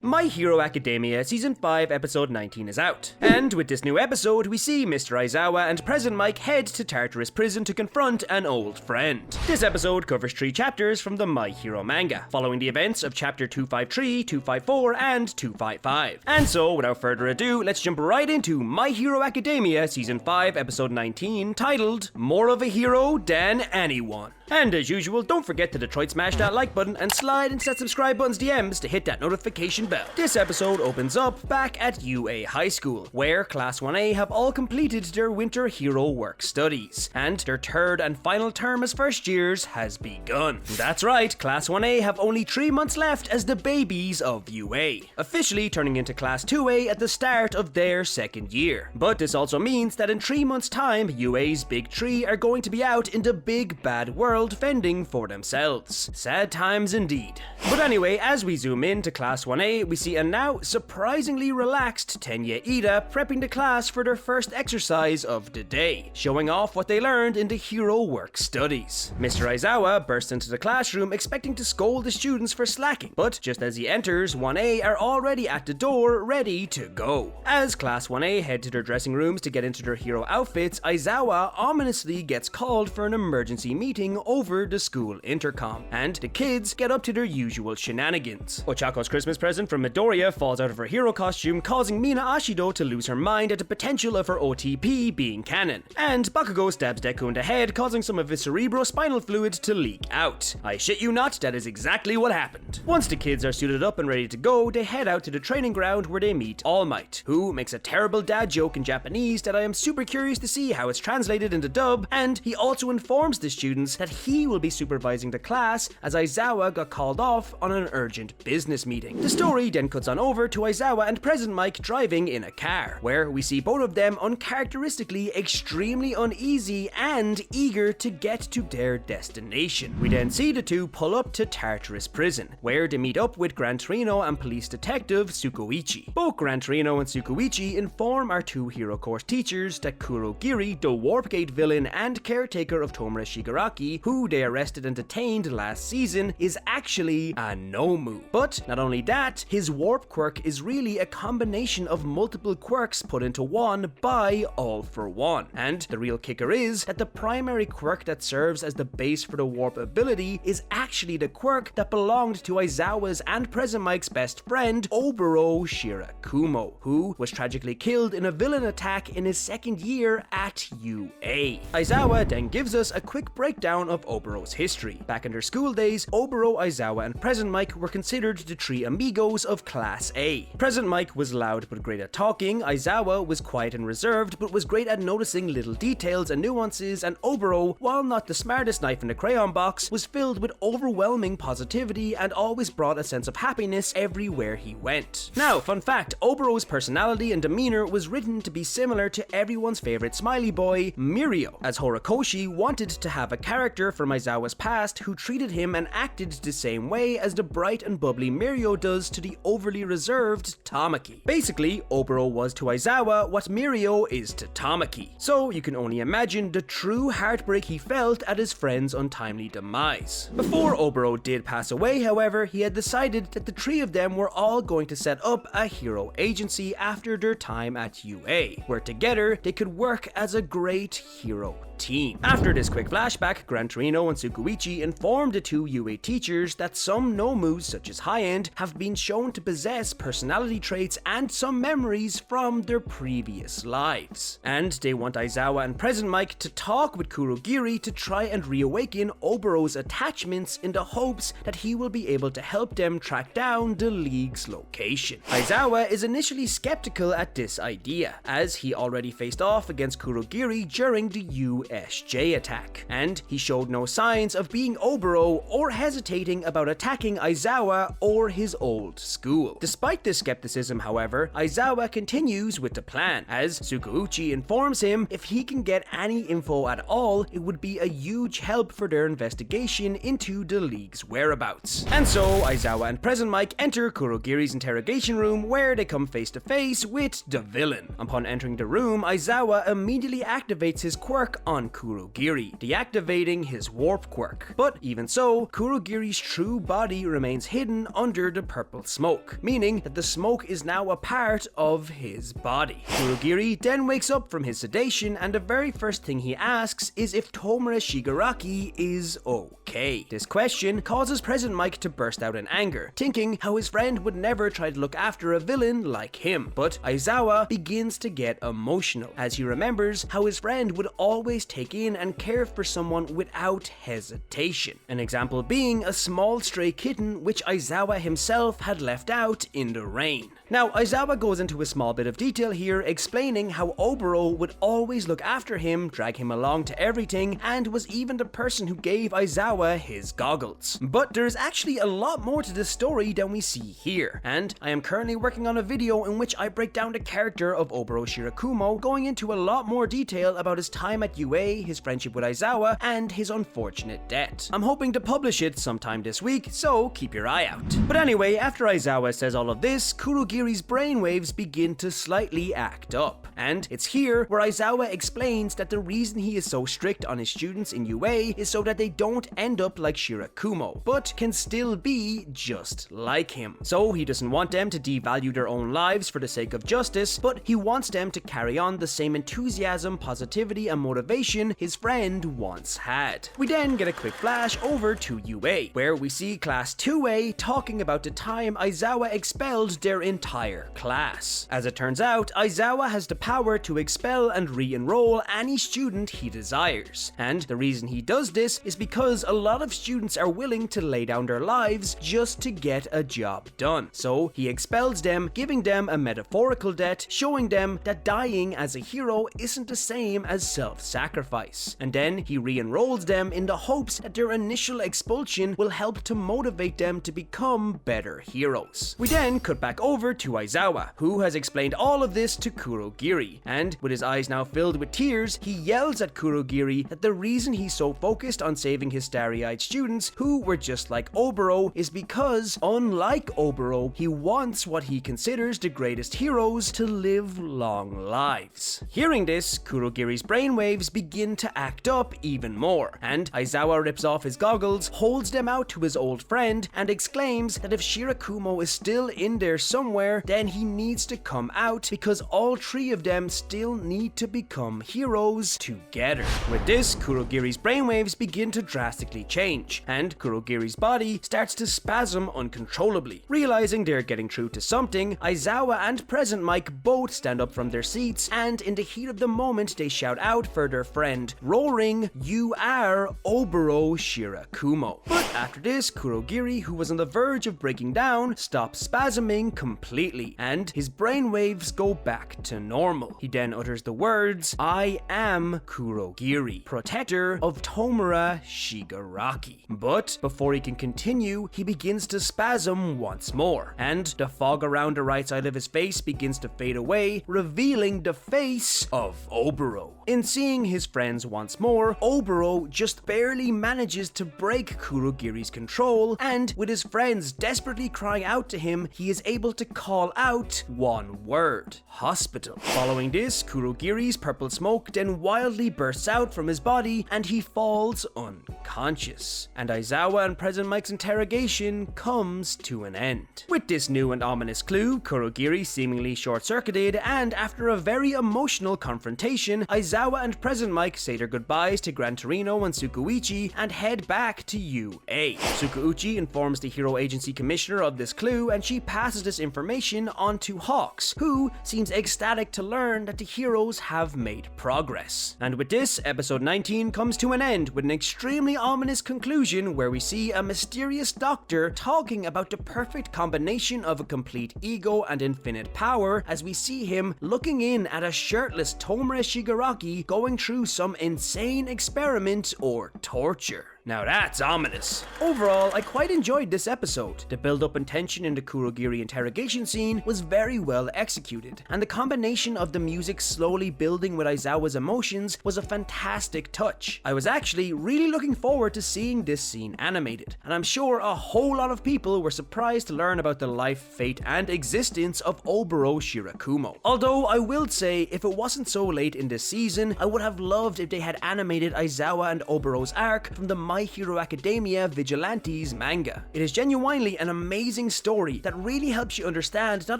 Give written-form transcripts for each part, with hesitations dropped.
My Hero Academia Season 5 Episode 19 is out. And with this new episode, we see Mr. Aizawa and Present Mic head to Tartarus prison to confront an old friend. This episode covers 3 chapters from the My Hero manga, following the events of chapter 253, 254, and 255. And so, without further ado, let's jump right into My Hero Academia Season 5 Episode 19, titled More of a Hero Than Anyone. And as usual, don't forget to Detroit smash that like button and slide into that subscribe button's DMs to hit that notification bell. This episode opens up back at UA High School, where Class 1A have all completed their winter hero work studies, and their third and final term as first years has begun. That's right, Class 1A have only 3 months left as the babies of UA, officially turning into Class 2A at the start of their second year. But this also means that in 3 months' time, UA's big 3 are going to be out in the big bad world fending for themselves. Sad times indeed. But anyway, as we zoom in to Class 1A, we see a now surprisingly relaxed Tenya Ida prepping the class for their first exercise of the day, showing off what they learned in the hero work studies. Mr. Aizawa bursts into the classroom expecting to scold the students for slacking, but just as he enters, 1A are already at the door ready to go. As Class 1A head to their dressing rooms to get into their hero outfits, Aizawa ominously gets called for an emergency meeting over the school intercom, and the kids get up to their usual shenanigans. Ochako's Christmas present from Midoriya falls out of her hero costume, causing Mina Ashido to lose her mind at the potential of her OTP being canon, and Bakugo stabs Deku in the head, causing some of his cerebrospinal fluid to leak out. I shit you not, that is exactly what happened. Once the kids are suited up and ready to go, they head out to the training ground where they meet All Might, who makes a terrible dad joke in Japanese that I am super curious to see how it's translated into dub, and he also informs the students that he will be supervising the class as Aizawa got called off on an urgent business meeting. The story then cuts on over to Aizawa and Present Mic driving in a car, where we see both of them uncharacteristically extremely uneasy and eager to get to their destination. We then see the two pull up to Tartarus prison, where they meet up with Gran Torino and police detective Tsukuichi. Both Gran Torino and Tsukuichi inform our 2 hero course teachers that Kurogiri, the Warpgate villain and caretaker of Tomura Shigaraki, who they arrested and detained last season, is actually a Nomu. But not only that, his warp quirk is really a combination of multiple quirks put into one by All for One. And the real kicker is that the primary quirk that serves as the base for the warp ability is actually the quirk that belonged to Aizawa's and Present Mic's best friend, Oboro Shirakumo, who was tragically killed in a villain attack in his second year at UA. Aizawa then gives us a quick breakdown of Oboro's history. Back in their school days, Oboro, Aizawa, and Present Mic were considered the 3 amigos of Class A. Present Mic was loud but great at talking, Aizawa was quiet and reserved but was great at noticing little details and nuances, and Oboro, while not the smartest knife in the crayon box, was filled with overwhelming positivity and always brought a sense of happiness everywhere he went. Now, fun fact, Oboro's personality and demeanor was written to be similar to everyone's favorite smiley boy, Mirio, as Horikoshi wanted to have a character from Aizawa's past who treated him and acted the same way as the bright and bubbly Mirio does to the overly reserved Tamaki. Basically, Oboro was to Aizawa what Mirio is to Tamaki. So you can only imagine the true heartbreak he felt at his friend's untimely demise. Before Oboro did pass away, however, he had decided that the 3 of them were all going to set up a hero agency after their time at UA, where together they could work as a great hero team. After this quick flashback, Gran Torino and Tsukuichi informed the 2 UA teachers that some Nomus, such as High-End, have been shown to possess personality traits and some memories from their previous lives. And they want Aizawa and Present Mic to talk with Kurogiri to try and reawaken Oboro's attachments in the hopes that he will be able to help them track down the League's location. Aizawa is initially skeptical at this idea, as he already faced off against Kurogiri during the USJ attack, and he showed no signs of being Oboro or hesitating about attacking Aizawa or his old school. Despite this skepticism, however, Aizawa continues with the plan, as Tsukuichi informs him if he can get any info at all, it would be a huge help for their investigation into the League's whereabouts. And so, Aizawa and Present Mic enter Kurogiri's interrogation room, where they come face to face with the villain. Upon entering the room, Aizawa immediately activates his quirk on Kurogiri, deactivating his warp quirk. But even so, Kurogiri's true body remains hidden under the purple smoke, meaning that the smoke is now a part of his body. Kurogiri then wakes up from his sedation, and the very first thing he asks is if Tomura Shigaraki is okay. This question causes Present Mic to burst out in anger, thinking how his friend would never try to look after a villain like him. But Aizawa begins to get emotional as he remembers how his friend would always take in and care for someone without hesitation. An example being a small stray kitten which Aizawa himself had left out in the rain. Now, Aizawa goes into a small bit of detail here, explaining how Oboro would always look after him, drag him along to everything, and was even the person who gave Aizawa his goggles. But there's actually a lot more to this story than we see here, and I am currently working on a video in which I break down the character of Oboro Shirakumo, going into a lot more detail about his time at UA, his friendship with Aizawa, and his unfortunate death. I'm hoping to publish it sometime this week, so keep your eye out. But anyway, after Aizawa says all of this, Kurogiri's brainwaves begin to slightly act up. And it's here where Aizawa explains that the reason he is so strict on his students in UA is so that they don't end up like Shirakumo, but can still be just like him. So he doesn't want them to devalue their own lives for the sake of justice, but he wants them to carry on the same enthusiasm, positivity, and motivation his friend once had. We then get a quick flash over to UA, where we see Class 2A talking about the time Aizawa expelled their entire class. As it turns out, Aizawa has the power to expel and re-enroll any student he desires, and the reason he does this is because a lot of students are willing to lay down their lives just to get a job done. So he expels them, giving them a metaphorical death, showing them that dying as a hero isn't the same as self-sacrifice. And then he re-enrolls them in the hopes that their initial expulsion will help to motivate them to become better heroes. We then cut back over to Aizawa, who has explained all of this to Kurogiri, and with his eyes now filled with tears, he yells at Kurogiri that the reason he's so focused on saving his starry-eyed students who were just like Oboro is because, unlike Oboro, he wants what he considers the greatest heroes to live long lives. Hearing this, Kurogiri's brainwaves begin to act up even more, and Aizawa rips off his goggles, holds them out to his old friend, and exclaims that if Shirakumo is still in there somewhere, then he needs to come out because all three of them still need to become heroes together. With this, Kurogiri's brainwaves begin to drastically change, and Kurogiri's body starts to spasm uncontrollably. Realizing they're getting through to something, Aizawa and Present Mic both stand up from their seats, and in the heat of the moment they shout out for their friend, roaring, "You are Oboro Shirakumo." But after this, Kurogiri, who was on the verge of breaking down, stops spasming completely, and his brainwaves go back to normal. He then utters the words, "I am Kurogiri, protector of Tomura Shigaraki." But before he can continue, he begins to spasm once more, and the fog around the right side of his face begins to fade away, revealing the face of Oboro. In seeing his friends once more, Oboro just barely manages to break Kurogiri's control, and with his friends desperately crying out to him, he is able to call out one word: hospital. Following this, Kurogiri's purple smoke then wildly bursts out from his body, and he falls unconscious. And Aizawa and Present Mic's interrogation comes to an end. With this new and ominous clue, Kurogiri seemingly short-circuited, and after a very emotional confrontation, Aizawa and Present Mic say their goodbyes to Gran Torino and Tsukuichi and head back to UA. Tsukuichi informs the Hero Agency Commissioner of this clue, and she passes this information on to Hawks, who seems ecstatic to learn that the heroes have made progress. And with this, episode 19 comes to an end with an extremely ominous conclusion where we see a mysterious doctor talking about the perfect combination of a complete ego and infinite power, as we see him looking in at a shirtless Tomura Shigaraki going through some insane experiment or torture. Now that's ominous. Overall, I quite enjoyed this episode. The build-up and tension in the Kurogiri interrogation scene was very well executed, and the combination of the music slowly building with Aizawa's emotions was a fantastic touch. I was actually really looking forward to seeing this scene animated, and I'm sure a whole lot of people were surprised to learn about the life, fate, and existence of Oboro Shirakumo. Although I will say, if it wasn't so late in this season, I would have loved if they had animated Aizawa and Oboro's arc from the My Hero Academia Vigilantes manga. It is genuinely an amazing story that really helps you understand not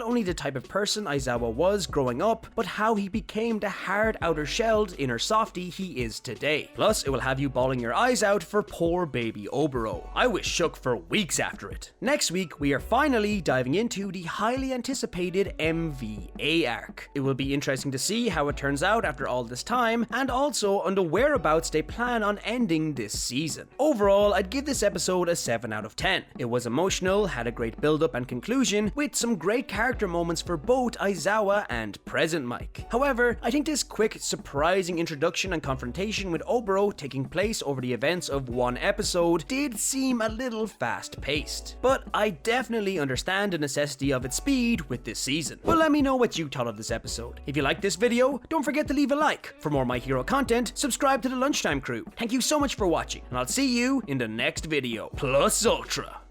only the type of person Aizawa was growing up, but how he became the hard outer-shelled inner softie he is today. Plus, it will have you bawling your eyes out for poor baby Oboro. I was shook for weeks after it. Next week, we are finally diving into the highly anticipated MVA arc. It will be interesting to see how it turns out after all this time, and also on the whereabouts they plan on ending this season. Overall, I'd give this episode a 7 out of 10. It was emotional, had a great build-up and conclusion, with some great character moments for both Aizawa and Present Mic. However, I think this quick, surprising introduction and confrontation with Oboro taking place over the events of one episode did seem a little fast-paced. But I definitely understand the necessity of its speed with this season. But let me know what you thought of this episode. If you liked this video, don't forget to leave a like. For more My Hero content, subscribe to the Lunchtime crew. Thank you so much for watching, and I'll see you in the next video. Plus Ultra.